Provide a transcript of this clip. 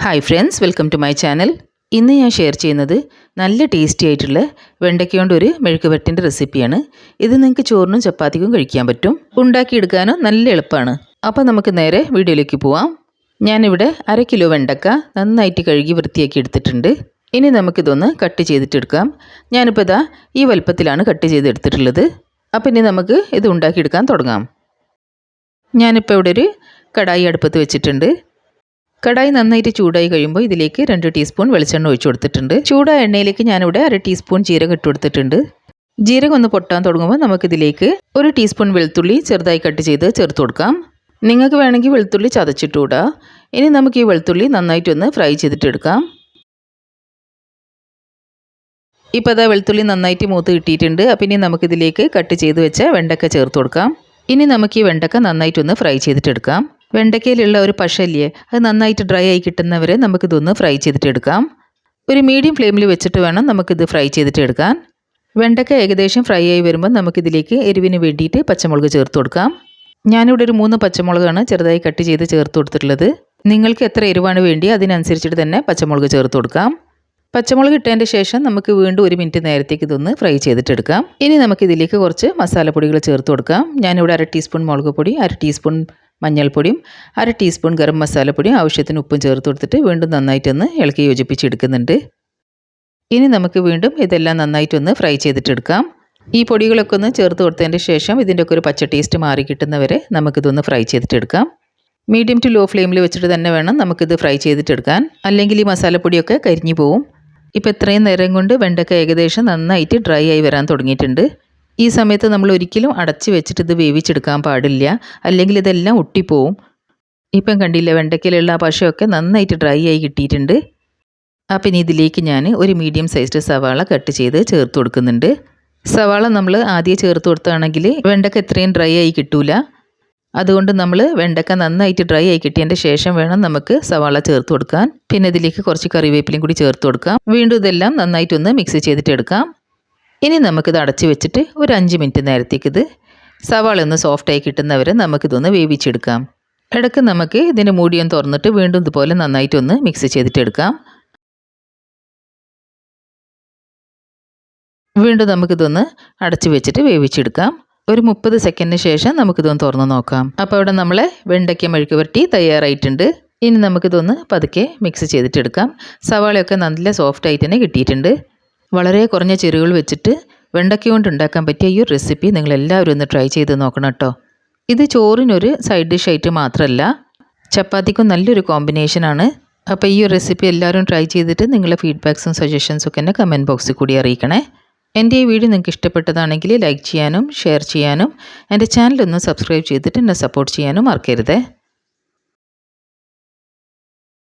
Hi friends, welcome to my channel. ഇന്ന് ഞാൻ share ചെയ്യുന്നത് നല്ല ടേസ്റ്റി ആയിട്ടുള്ള വെണ്ടയ്ക്ക കൊണ്ട് ഒരു മെഴുക്കുവരട്ടിൻ്റെ റെസിപ്പിയാണ്. ഇത് നിങ്ങൾക്ക് ചോറിനും ചപ്പാത്തിക്കും കഴിക്കാൻ പറ്റും. ഉണ്ടാക്കിയെടുക്കാനും നല്ല എളുപ്പമാണ്. അപ്പോൾ നമുക്ക് നേരെ വീഡിയോയിലേക്ക് പോവാം. ഞാനിവിടെ 1/2 കിലോ വെണ്ടയ്ക്ക നന്നായിട്ട് കഴുകി വൃത്തിയാക്കി എടുത്തിട്ടുണ്ട്. ഇനി നമുക്കിതൊന്ന് കട്ട് ചെയ്തിട്ടെടുക്കാം. ഞാനിപ്പോൾ ഇതാ ഈ വലുപ്പത്തിലാണ് കട്ട് ചെയ്തെടുത്തിട്ടുള്ളത്. അപ്പോൾ ഇനി നമുക്ക് ഇത് ഉണ്ടാക്കിയെടുക്കാൻ തുടങ്ങാം. ഞാനിപ്പോൾ ഇവിടെ ഒരു കടായി അടുപ്പത്ത് വെച്ചിട്ടുണ്ട്. കടായി നന്നായിട്ട് ചൂടായി കഴിയുമ്പോൾ ഇതിലേക്ക് 2 ടീസ്പൂൺ വെളിച്ചെണ്ണ ഒഴിച്ചു കൊടുത്തിട്ടുണ്ട്. ചൂടായ എണ്ണയിലേക്ക് ഞാനിവിടെ 1/2 ടീസ്പൂൺ ജീരകം ഇട്ട് കൊടുത്തിട്ടുണ്ട്. ജീരകം ഒന്ന് പൊട്ടാൻ തുടങ്ങുമ്പോൾ നമുക്കിതിലേക്ക് 1 ടീസ്പൂൺ വെളുത്തുള്ളി ചെറുതായി കട്ട് ചെയ്ത് ചേർത്ത് കൊടുക്കാം. നിങ്ങൾക്ക് വേണമെങ്കിൽ വെളുത്തുള്ളി ചതച്ചിട്ടുകൂടാ. ഇനി നമുക്ക് ഈ വെളുത്തുള്ളി നന്നായിട്ടൊന്ന് ഫ്രൈ ചെയ്തിട്ടെടുക്കാം. ഇപ്പോൾ അതാ വെളുത്തുള്ളി നന്നായിട്ട് മൂത്ത് കിട്ടിയിട്ടുണ്ട്. അപ്പോൾ ഇനി നമുക്കിതിലേക്ക് കട്ട് ചെയ്ത് വെച്ച വെണ്ടയ്ക്ക ചേർത്ത് കൊടുക്കാം. ഇനി നമുക്ക് ഈ വെണ്ടയ്ക്ക നന്നായിട്ടൊന്ന് ഫ്രൈ ചെയ്തിട്ടെടുക്കാം. വെണ്ടയ്ക്കയിലുള്ള ഒരു പശയില്ലേ, അത് നന്നായിട്ട് ഡ്രൈ ആയി കിട്ടുന്നവരെ നമുക്കിതൊന്ന് ഫ്രൈ ചെയ്തിട്ടെടുക്കാം. ഒരു മീഡിയം ഫ്ലെയിമിൽ വെച്ചിട്ട് വേണം നമുക്കിത് ഫ്രൈ ചെയ്തിട്ടെടുക്കാൻ. വെണ്ടയ്ക്ക ഏകദേശം ഫ്രൈ ആയി വരുമ്പോൾ നമുക്കിതിലേക്ക് എരിവിന് വേണ്ടിയിട്ട് പച്ചമുളക് ചേർത്ത് കൊടുക്കാം. ഞാനിവിടെ ഒരു 3 പച്ചമുളകാണ് ചെറുതായി കട്ട് ചെയ്ത് ചേർത്ത് കൊടുത്തിട്ടുള്ളത്. നിങ്ങൾക്ക് എത്ര എരിവാണ് വേണ്ടി അതിനനുസരിച്ചിട്ട് തന്നെ പച്ചമുളക് ചേർത്ത് കൊടുക്കാം. പച്ചമുളക് ഇട്ടതിൻ്റെ ശേഷം നമുക്ക് വീണ്ടും 1 മിനിറ്റ് നേരത്തേക്ക് ഇതൊന്ന് ഫ്രൈ ചെയ്തിട്ടെടുക്കാം. ഇനി നമുക്കിതിലേക്ക് കുറച്ച് മസാലപ്പൊടികൾ ചേർത്ത് കൊടുക്കാം. ഞാനിവിടെ 1/2 ടീസ്പൂൺ മുളക് പൊടി, 1/2 ടീസ്പൂൺ മഞ്ഞൾപ്പൊടിയും 1/2 ടീസ്പൂൺ ഗരം മസാലപ്പൊടിയും ആവശ്യത്തിന് ഉപ്പും ചേർത്ത് കൊടുത്തിട്ട് വീണ്ടും നന്നായിട്ടൊന്ന് ഇളക്കി യോജിപ്പിച്ചെടുക്കുന്നുണ്ട്. ഇനി നമുക്ക് വീണ്ടും ഇതെല്ലാം നന്നായിട്ടൊന്ന് ഫ്രൈ ചെയ്തിട്ടെടുക്കാം. ഈ പൊടികളൊക്കെ ഒന്ന് ചേർത്ത് കൊടുത്തതിൻ്റെ ശേഷം ഇതിൻ്റെയൊക്കെ ഒരു പച്ച ടേസ്റ്റ് മാറി കിട്ടുന്നവരെ നമുക്കിതൊന്ന് ഫ്രൈ ചെയ്തിട്ടെടുക്കാം. മീഡിയം ടു ലോ ഫ്ലെയിമിൽ വെച്ചിട്ട് തന്നെ വേണം നമുക്കിത് ഫ്രൈ ചെയ്തിട്ടെടുക്കാൻ, അല്ലെങ്കിൽ ഈ മസാലപ്പൊടിയൊക്കെ കരിഞ്ഞു പോവും. ഇപ്പോൾ ഇത്രയും നേരം കൊണ്ട് വെണ്ടയ്ക്ക ഏകദേശം നന്നായിട്ട് ഡ്രൈ ആയി വരാൻ തുടങ്ങിയിട്ടുണ്ട്. ഈ സമയത്ത് നമ്മൾ ഒരിക്കലും അടച്ച് വെച്ചിട്ട് ഇത് വേവിച്ചെടുക്കാൻ പാടില്ല, അല്ലെങ്കിൽ ഇതെല്ലാം ഒട്ടിപ്പോവും. ഇപ്പം കണ്ടില്ല, വെണ്ടയ്ക്കയിലുള്ള ആ പശയൊക്കെ നന്നായിട്ട് ഡ്രൈ ആയി കിട്ടിയിട്ടുണ്ട്. അപ്പം ഇനി ഇതിലേക്ക് ഞാൻ ഒരു മീഡിയം സൈസ്ഡ് സവാള കട്ട് ചെയ്ത് ചേർത്ത് കൊടുക്കുന്നുണ്ട്. സവാള നമ്മൾ ആദ്യം ചേർത്ത് കൊടുത്താണെങ്കിൽ വെണ്ടയ്ക്ക ഇത്രയും ഡ്രൈ ആയി കിട്ടൂല. അതുകൊണ്ട് നമ്മൾ വെണ്ടയ്ക്ക നന്നായിട്ട് ഡ്രൈ ആയി കിട്ടിയതിൻ്റെ ശേഷം വേണം നമുക്ക് സവാള ചേർത്ത് കൊടുക്കാൻ. പിന്നെ ഇതിലേക്ക് കുറച്ച് കറിവേപ്പിലയും കൂടി ചേർത്ത് കൊടുക്കാം. വീണ്ടും ഇതെല്ലാം നന്നായിട്ടൊന്ന് മിക്സ് ചെയ്തിട്ടെടുക്കാം. ഇനി നമുക്കിത് അടച്ച് വെച്ചിട്ട് ഒരു 5 മിനിറ്റ് നേരത്തേക്ക് ഇത് സവാള ഒന്ന് സോഫ്റ്റായി കിട്ടുന്നവരെ നമുക്കിതൊന്ന് വേവിച്ചെടുക്കാം. ഇടയ്ക്ക് നമുക്ക് ഇതിൻ്റെ മൂടിയൊന്ന് തുറന്നിട്ട് വീണ്ടും ഇതുപോലെ നന്നായിട്ടൊന്ന് മിക്സ് ചെയ്തിട്ടെടുക്കാം. വീണ്ടും നമുക്കിതൊന്ന് അടച്ച് വെച്ചിട്ട് വേവിച്ചെടുക്കാം. ഒരു 30 സെക്കൻഡിന് ശേഷം നമുക്കിതൊന്ന് തുറന്ന് നോക്കാം. അപ്പോൾ ഇവിടെ നമ്മളെ വെണ്ടയ്ക്ക മെഴുക്കുവരട്ടി തയ്യാറായിട്ടുണ്ട്. ഇനി നമുക്കിതൊന്ന് പതുക്കെ മിക്സ് ചെയ്തിട്ടെടുക്കാം. സവാളയൊക്കെ നല്ല സോഫ്റ്റായിട്ട് തന്നെ കിട്ടിയിട്ടുണ്ട്. വളരെ കുറഞ്ഞ ചേരുവകൾ വെച്ചിട്ട് വെണ്ടയ്ക്ക കൊണ്ട് ഉണ്ടാക്കാൻ പറ്റിയ ഈ ഒരു റെസിപ്പി നിങ്ങളെല്ലാവരും ഒന്ന് ട്രൈ ചെയ്ത് നോക്കണം കേട്ടോ. ഇത് ചോറിനൊരു സൈഡ് ഡിഷ് ആയിട്ട് മാത്രമല്ല, ചപ്പാത്തിക്കും നല്ലൊരു കോമ്പിനേഷനാണ്. അപ്പോൾ ഈ ഒരു റെസിപ്പി എല്ലാവരും ട്രൈ ചെയ്തിട്ട് നിങ്ങളുടെ ഫീഡ്ബാക്സും സജഷൻസും ഒക്കെ എന്നെ കമൻറ്റ് ബോക്സിൽ കൂടി അറിയിക്കണേ. എൻ്റെ ഈ വീഡിയോ നിങ്ങൾക്ക് ഇഷ്ടപ്പെട്ടതാണെങ്കിൽ ലൈക്ക് ചെയ്യാനും ഷെയർ ചെയ്യാനും എൻ്റെ ചാനലൊന്ന് സബ്സ്ക്രൈബ് ചെയ്തിട്ട് എന്നെ സപ്പോർട്ട് ചെയ്യാനും മറക്കരുതേ.